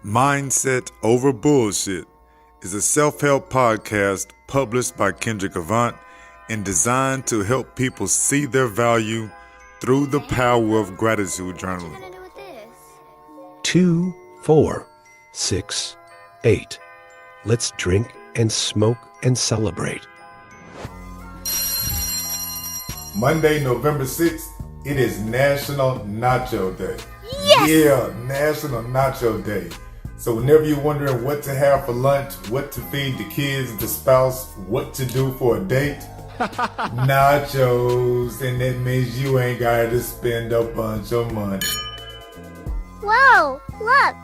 Mindset Over Bullshit is a self-help podcast published by Kendrick Avant and designed to help people see their value through the power of gratitude journaling. 2, 4, 6, 8. Let's drink and smoke and celebrate. Monday, November 6th, it is National Nacho Day. Yes! Yeah, National Nacho Day. So whenever you're wondering what to have for lunch, what to feed the kids, the spouse, what to do for a date, nachos, and that means you ain't got to spend a bunch of money. Whoa, look!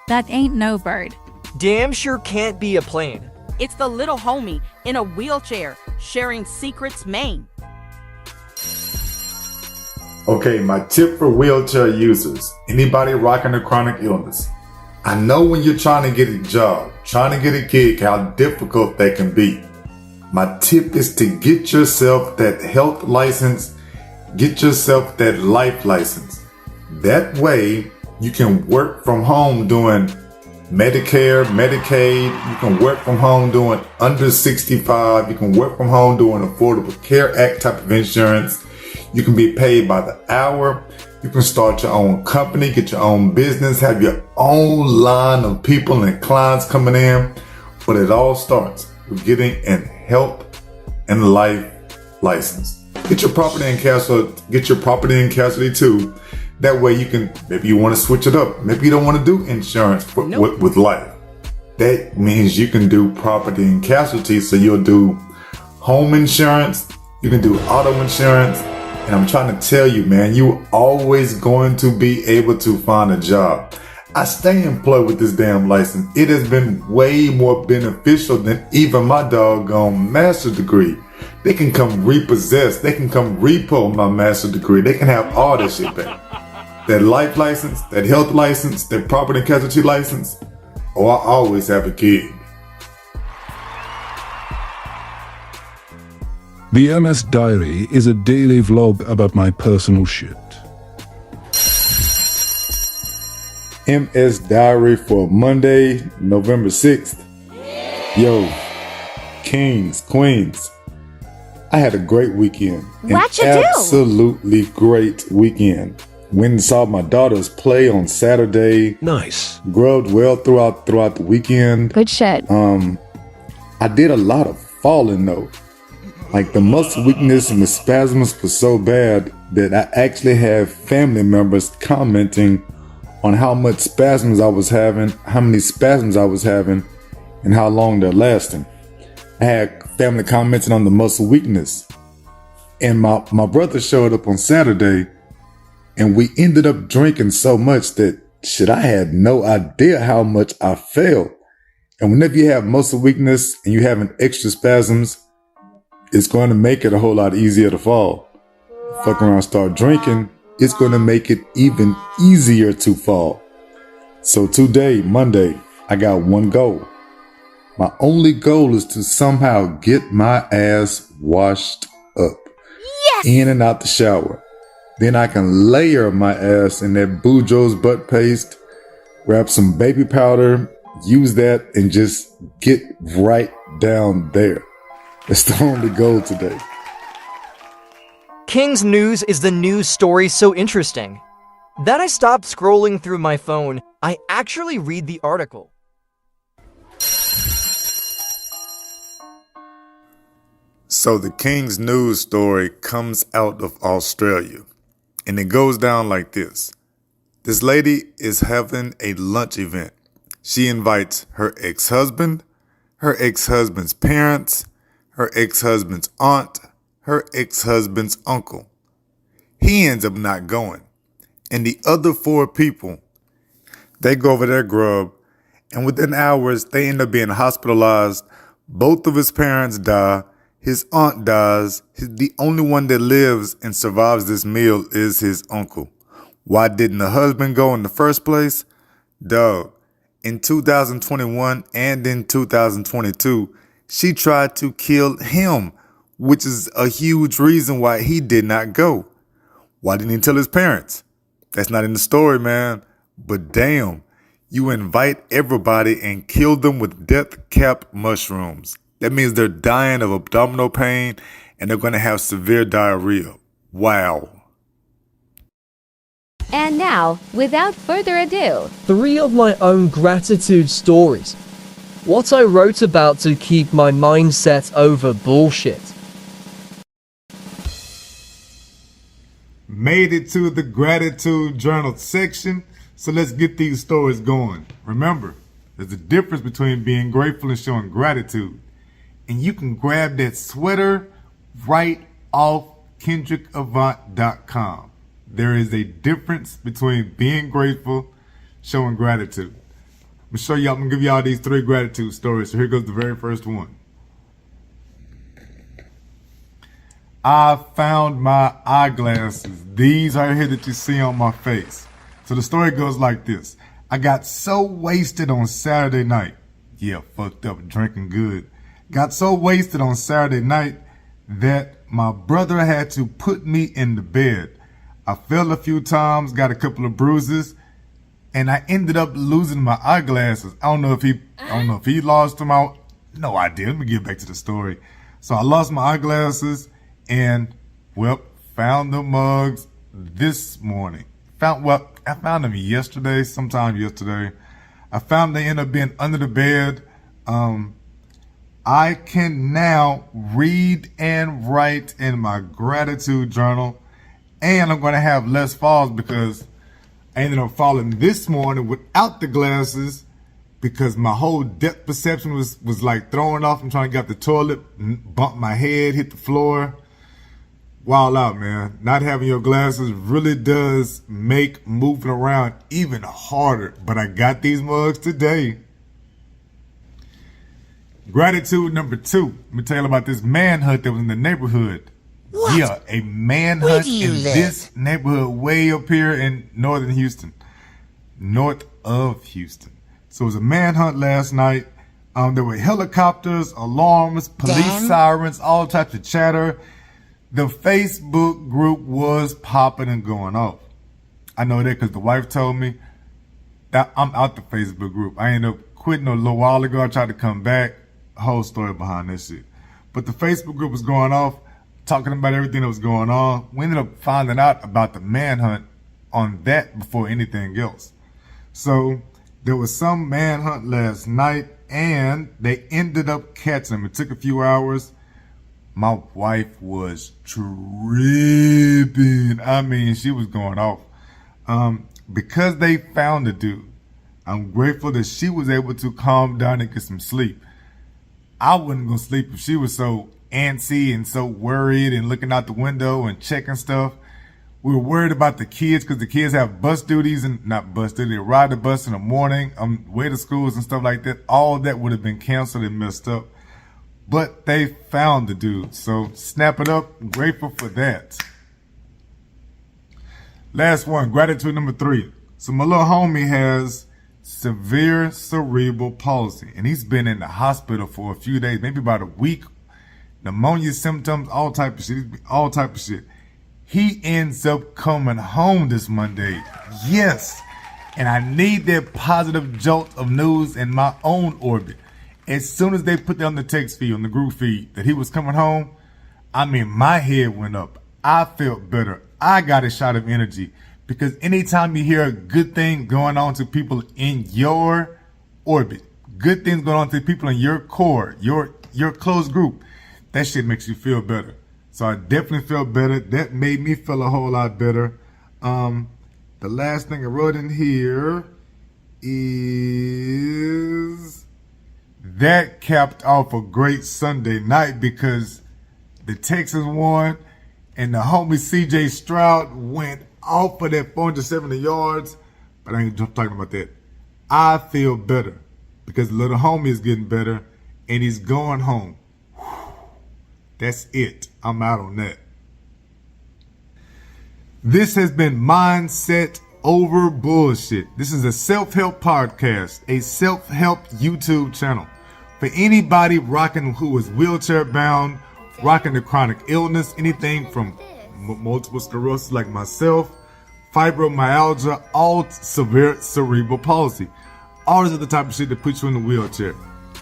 That ain't no bird. Damn sure can't be a plane. It's the little homie in a wheelchair sharing secrets Maine. Okay, my tip for wheelchair users, anybody rocking a chronic illness. I know when you're trying to get a job, trying to get a gig, how difficult that can be. My tip is to get yourself that health license, get yourself that life license. That way you can work from home doing Medicare, Medicaid. You can work from home doing under 65. You can work from home doing Affordable Care Act type of insurance. You can be paid by the hour. You can start your own company, get your own business, have your own line of people and clients coming in. But it all starts with getting an health and life license. Get your property and casualty too. That way you can, maybe you want to switch it up. Maybe you don't want to do insurance with life. That means you can do property and casualty. So you'll do home insurance. You can do auto insurance. And I'm trying to tell you, man, you're always going to be able to find a job. I stay employed with this damn license. It has been way more beneficial than even my doggone master's degree. They can come repossess. They can come repo my master's degree. They can have all that shit back. That life license, that health license, that property and casualty license. Oh, I always have a gig. The MS Diary is a daily vlog about my personal shit. MS Diary for Monday, November 6th. Yo, kings, queens. I had a great weekend. What'd you do? Absolutely great weekend. Went and saw my daughters play on Saturday. Nice. Grubbed well throughout the weekend. Good shit. I did a lot of falling though. Like the muscle weakness and the spasms were so bad that I actually have family members commenting on how much spasms I was having, how many spasms I was having, and how long they're lasting. I had family commenting on the muscle weakness. And my brother showed up on Saturday and we ended up drinking so much that I had no idea how much I felt. And whenever you have muscle weakness and you having extra spasms, it's going to make it a whole lot easier to fall. Fuck around, start drinking, it's going to make it even easier to fall. So today, Monday, I got one goal. My only goal is to somehow get my ass washed up. Yes! In and out the shower. Then I can layer my ass in that Boudreaux's butt paste, grab some baby powder, use that, and just get right down there. That's the only goal today. King's news is the news story so interesting that I stopped scrolling through my phone. I actually read the article. So the King's news story comes out of Australia, and it goes down like this. This lady is having a lunch event. She invites her ex-husband, her ex-husband's parents, her ex-husband's aunt, her ex-husband's uncle. He ends up not going. And the other 4 people, they go over their grub, and within hours, they end up being hospitalized. Both of his parents die. His aunt dies. The only one that lives and survives this meal is his uncle. Why didn't the husband go in the first place? Dog, in 2021 and in 2022, she tried to kill him, which is a huge reason why he did not go. Why didn't he tell his parents? That's not in the story, man. But damn, You invite everybody and kill them with death cap mushrooms. That means they're dying of abdominal pain and they're going to have severe diarrhea. Wow. And now, without further ado, 3 of my own gratitude stories. What I wrote about to keep my mindset over bullshit. Made it to the gratitude journal section, so let's get these stories going. Remember, there's a difference between being grateful and showing gratitude. And you can grab that sweater right off KendrickAvant.com. There is a difference between being grateful, showing gratitude. I'm gonna give y'all these 3 gratitude stories. So here goes the very first one. I found my eyeglasses. These right here that you see on my face. So the story goes like this. I got so wasted on Saturday night. Yeah, fucked up, drinking good. Got so wasted on Saturday night that my brother had to put me in the bed. I fell a few times, got a couple of bruises, and I ended up losing my eyeglasses. I don't know if he lost them out. No idea. Let me get back to the story. So I lost my eyeglasses and, well, found the mugs this morning. I found them sometime yesterday. I found they ended up being under the bed. I can now read and write in my gratitude journal, and I'm going to have less falls because I ended up falling this morning without the glasses because my whole depth perception was like throwing off. I'm trying to get up the toilet, bump my head, hit the floor. Wild out, man. Not having your glasses really does make moving around even harder. But I got these mugs today. Gratitude number 2. Let me tell you about this manhunt that was in the neighborhood. What? Yeah, a manhunt in this neighborhood way up here in northern Houston. North of Houston. So it was a manhunt last night. There were helicopters, alarms, police sirens, all types of chatter. The Facebook group was popping and going off. I know that because the wife told me that I'm out the Facebook group. I ended up quitting a little while ago. I tried to come back. Whole story behind this shit. But the Facebook group was going off, talking about everything that was going on. We ended up finding out about the manhunt on that before anything else. So there was some manhunt last night and they ended up catching him. It took a few hours. My wife was tripping. I mean, she was going off. Because they found the dude, I'm grateful that she was able to calm down and get some sleep. I wasn't going to sleep if she was so antsy and so worried and looking out the window and checking stuff. We were worried about the kids because the kids have bus duties and not bus duty. They ride the bus in the morning, way to schools and stuff like that. All that would have been canceled and messed up. But they found the dude. So snap it up. I'm grateful for that. Last one, gratitude number 3. So my little homie has severe cerebral palsy. And he's been in the hospital for a few days, maybe about a week. Pneumonia symptoms, all type of shit. He ends up coming home this Monday. Yes. And I need that positive jolt of news in my own orbit. As soon as they put that on the text feed, on the group feed, that he was coming home, I mean, my head went up. I felt better. I got a shot of energy because anytime you hear a good thing going on to people in your orbit, good things going on to people in your core, your close group, that shit makes you feel better. So I definitely felt better. That made me feel a whole lot better. The last thing I wrote in here is that capped off a great Sunday night because the Texans won and the homie CJ Stroud went off for that 470 yards. But I ain't talking about that. I feel better because the little homie is getting better and he's going home. That's it. I'm out on that. This has been Mindset Over Bullshit. This is a self-help podcast, a self-help YouTube channel. For anybody who is wheelchair bound, rocking the chronic illness, anything from multiple sclerosis like myself, fibromyalgia, all severe cerebral palsy. all this other type of shit that puts you in the wheelchair.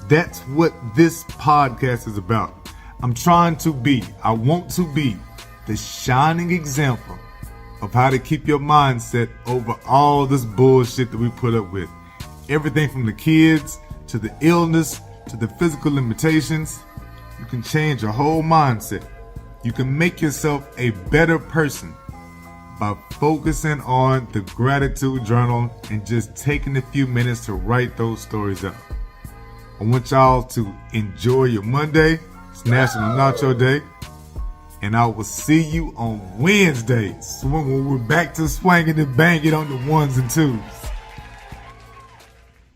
That's what this podcast is about. I want to be the shining example of how to keep your mindset over all this bullshit that we put up with. Everything from the kids, to the illness, to the physical limitations. You can change your whole mindset. You can make yourself a better person by focusing on the gratitude journal and just taking a few minutes to write those stories out. I want y'all to enjoy your Monday. It's National Nacho Day. And I will see you on Wednesdays when we're back to swinging and banging on the ones and twos.